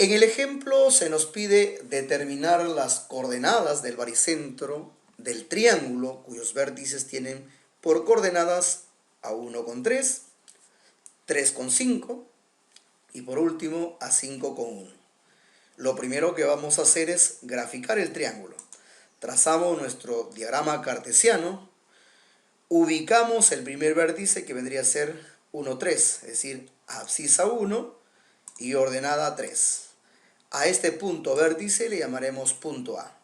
En el ejemplo se nos pide determinar las coordenadas del baricentro del triángulo cuyos vértices tienen por coordenadas a 1,3, 3,5 y por último a 5,1. Lo primero que vamos a hacer es graficar el triángulo. Trazamos nuestro diagrama cartesiano, ubicamos el primer vértice que vendría a ser 1, 3, es decir, abscisa 1 y ordenada 3. A este punto vértice le llamaremos punto A.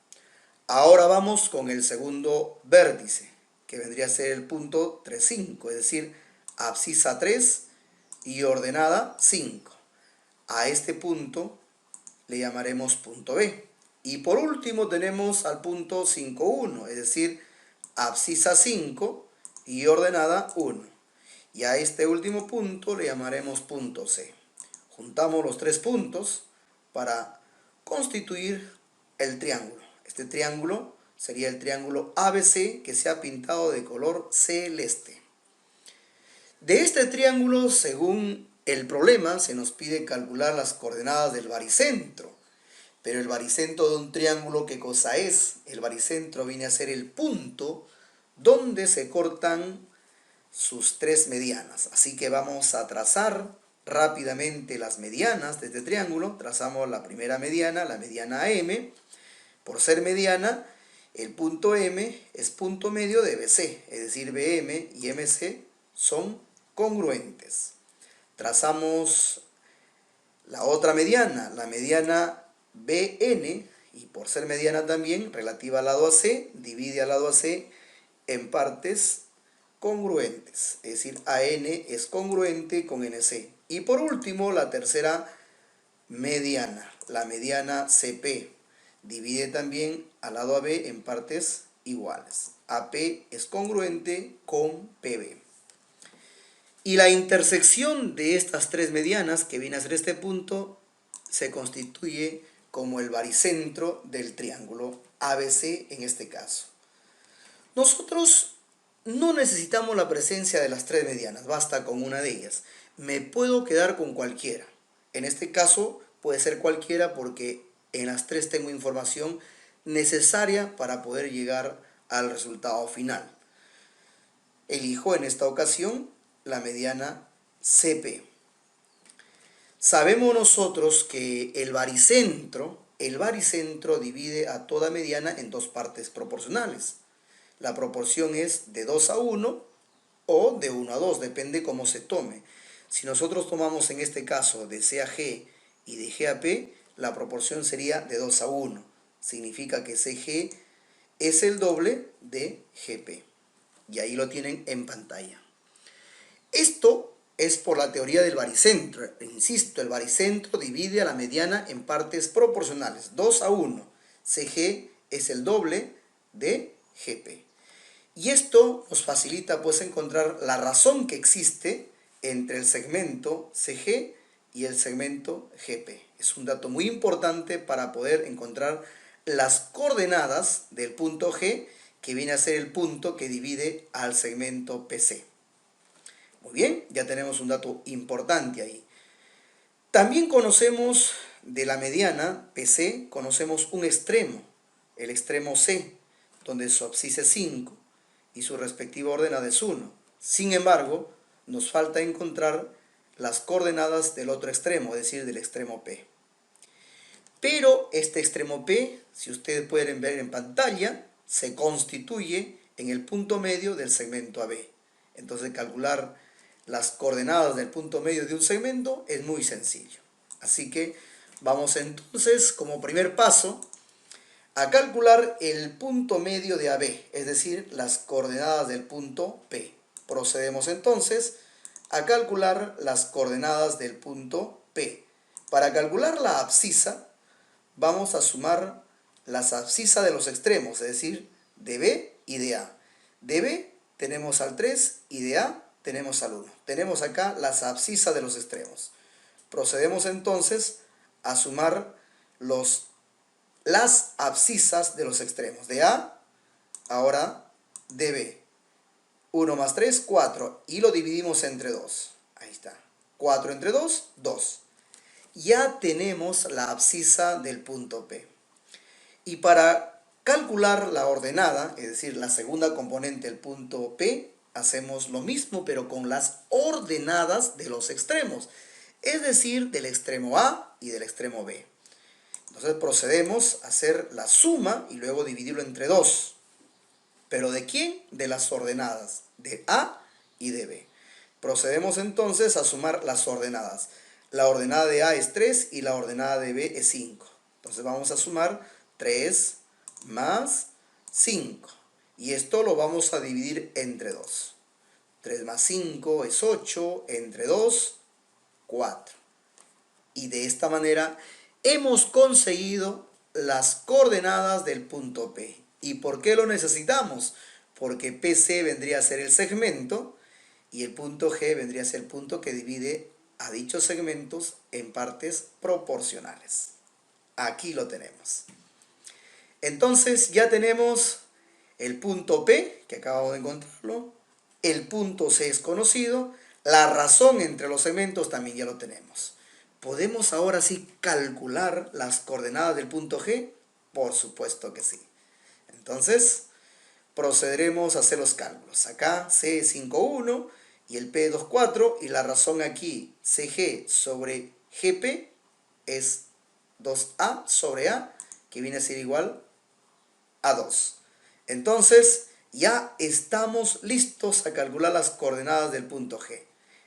Ahora vamos con el segundo vértice, que vendría a ser el punto 3, 5, es decir, abscisa 3 y ordenada 5. A este punto le llamaremos punto B. Y por último tenemos al punto 5, 1, es decir, abscisa 5 y ordenada 1. Y a este último punto le llamaremos punto C. Juntamos los tres puntos para constituir el triángulo. Este triángulo sería el triángulo ABC que se ha pintado de color celeste. De este triángulo, según el problema, se nos pide calcular las coordenadas del baricentro. Pero el baricentro de un triángulo, ¿qué cosa es? El baricentro viene a ser el punto donde se cortan sus tres medianas. Así que vamos a trazar rápidamente las medianas de este triángulo. Trazamos la primera mediana, la mediana M. Por ser mediana, el punto M es punto medio de BC, es decir, BM y MC son congruentes. Trazamos la otra mediana, la mediana BN, y por ser mediana también, relativa al lado AC, divide al lado AC en partes congruentes, es decir, AN es congruente con NC. Y por último, la tercera mediana, la mediana CP, divide también al lado AB en partes iguales. AP es congruente con PB. Y la intersección de estas tres medianas, que viene a ser este punto, se constituye como el baricentro del triángulo ABC en este caso. Nosotros no necesitamos la presencia de las tres medianas, basta con una de ellas. Me puedo quedar con cualquiera. En este caso puede ser cualquiera porque en las tres tengo información necesaria para poder llegar al resultado final. Elijo en esta ocasión la mediana CP. Sabemos nosotros que el baricentro divide a toda mediana en dos partes proporcionales. La proporción es de 2 a 1 o de 1 a 2, depende cómo se tome. Si nosotros tomamos en este caso de C a G y de G a P, la proporción sería de 2 a 1. Significa que CG es el doble de GP. Y ahí lo tienen en pantalla. Esto es por la teoría del baricentro. Insisto, el baricentro divide a la mediana en partes proporcionales, 2 a 1. CG es el doble de GP. Y esto nos facilita pues encontrar la razón que existe entre el segmento CG y el segmento GP. Es un dato muy importante para poder encontrar las coordenadas del punto G, que viene a ser el punto que divide al segmento PC. Muy bien, ya tenemos un dato importante ahí. También conocemos de la mediana PC, conocemos un extremo, el extremo C, donde su abscisa es 5 y su respectiva ordenada es 1. Sin embargo, nos falta encontrar las coordenadas del otro extremo, es decir, del extremo P. Pero este extremo P, si ustedes pueden ver en pantalla, se constituye en el punto medio del segmento AB. Entonces, calcular las coordenadas del punto medio de un segmento es muy sencillo. Así que vamos entonces, como primer paso, a calcular el punto medio de AB, es decir, las coordenadas del punto P. Procedemos entonces a calcular las coordenadas del punto P. Para calcular la abscisa, vamos a sumar las abscisas de los extremos, es decir, de B y de A. De B tenemos al 3 y de A tenemos al 1. Tenemos acá las abscisas de los extremos. Procedemos entonces a sumar las abscisas de los extremos. De A, ahora de B. 1 más 3, 4. Y lo dividimos entre 2. Ahí está. 4 entre 2, 2. ya tenemos la abscisa del punto P. Y para calcular la ordenada, es decir, la segunda componente del punto P, hacemos lo mismo, pero con las ordenadas de los extremos, es decir, del extremo A y del extremo B. Entonces procedemos a hacer la suma y luego dividirlo entre 2. ¿Pero de quién? De las ordenadas, de A y de B. Procedemos entonces a sumar las ordenadas. La ordenada de A es 3 y la ordenada de B es 5. Entonces vamos a sumar 3 más 5. Y esto lo vamos a dividir entre 2. 3 más 5 es 8, entre 2, 4. Y de esta manera hemos conseguido las coordenadas del punto P. ¿Y por qué lo necesitamos? Porque PC vendría a ser el segmento y el punto G vendría a ser el punto que divide a dichos segmentos en partes proporcionales. Aquí lo tenemos. Entonces ya tenemos el punto P, que acabamos de encontrarlo, el punto C es conocido, la razón entre los segmentos también ya lo tenemos. ¿Podemos ahora sí calcular las coordenadas del punto G? Por supuesto que sí. Entonces, procederemos a hacer los cálculos. Acá C es 5,1 y el P es 2,4 y la razón aquí CG sobre GP es 2A sobre A, que viene a ser igual a 2. Entonces, ya estamos listos a calcular las coordenadas del punto G,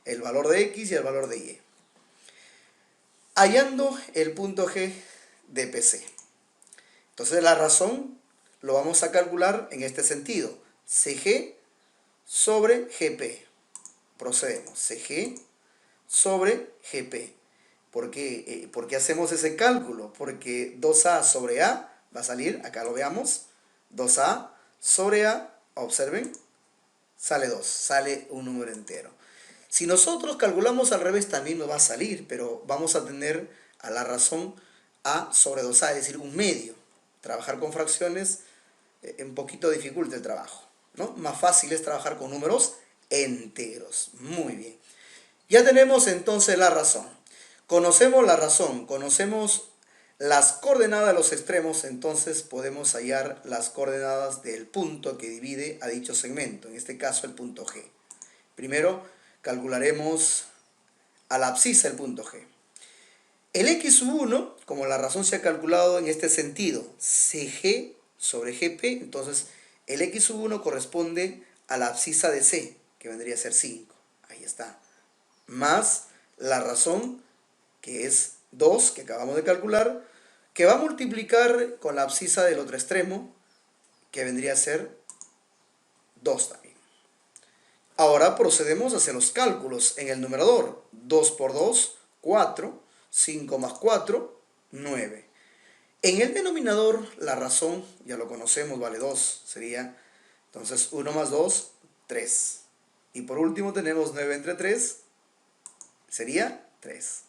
el valor de X y el valor de Y. Hallando el punto G de PC. Entonces la razón lo vamos a calcular en este sentido. CG sobre GP. Procedemos. CG sobre GP. ¿Por qué hacemos ese cálculo? Porque 2A sobre A va a salir, acá lo veamos, 2A sobre A, observen, sale 2, sale un número entero. Si nosotros calculamos al revés también nos va a salir, pero vamos a tener a la razón A sobre 2A, es decir, un medio. Trabajar con fracciones un poquito dificulta el trabajo, ¿no? Más fácil es trabajar con números enteros. Muy bien. Ya tenemos entonces la razón. Conocemos la razón, conocemos las coordenadas de los extremos, entonces podemos hallar las coordenadas del punto que divide a dicho segmento, en este caso el punto G. Primero calcularemos a la abscisa del punto G. El x sub 1, como la razón se ha calculado en este sentido, CG sobre GP, entonces el x sub 1 corresponde a la abscisa de C, que vendría a ser 5. Ahí está. Más la razón, que es 2, que acabamos de calcular, que va a multiplicar con la abscisa del otro extremo, que vendría a ser 2 también. Ahora procedemos a hacer los cálculos en el numerador. 2 por 2, 4. 5 más 4, 9. En el denominador, la razón, ya lo conocemos, vale 2. Sería, entonces, 1 más 2, 3. Y por último tenemos 9 entre 3, sería 3.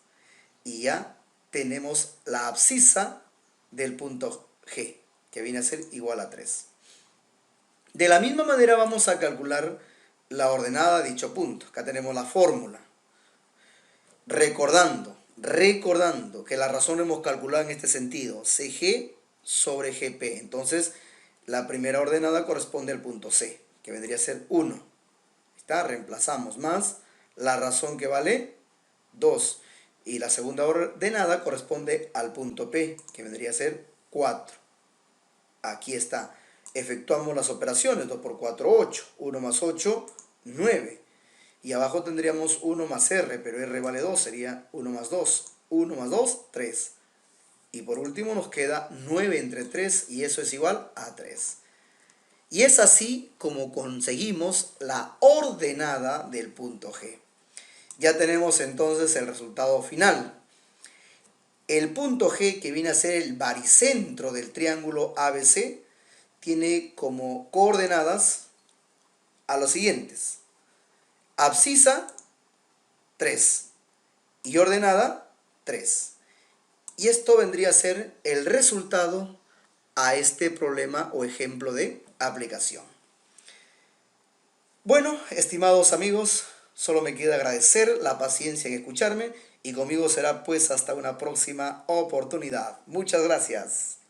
Y ya tenemos la abscisa del punto G, que viene a ser igual a 3. De la misma manera vamos a calcular la ordenada de dicho punto. Acá tenemos la fórmula. Recordando que la razón hemos calculado en este sentido, CG sobre GP. Entonces, la primera ordenada corresponde al punto C, que vendría a ser 1. ¿Está? Reemplazamos más la razón que vale 2. Y la segunda ordenada corresponde al punto P, que vendría a ser 4. Aquí está. Efectuamos las operaciones. 2 por 4, 8. 1 más 8, 9. Y abajo tendríamos 1 más R, pero R vale 2, sería 1 más 2. 1 más 2, 3. Y por último nos queda 9 entre 3 y eso es igual a 3. Y es así como conseguimos la ordenada del punto G. Ya tenemos entonces el resultado final. El punto G, que viene a ser el baricentro del triángulo ABC, tiene como coordenadas a los siguientes. Abscisa, 3. Y ordenada, 3. Y esto vendría a ser el resultado a este problema o ejemplo de aplicación. Bueno, estimados amigos, Solo me queda agradecer la paciencia en escucharme y conmigo será pues hasta una próxima oportunidad. Muchas gracias.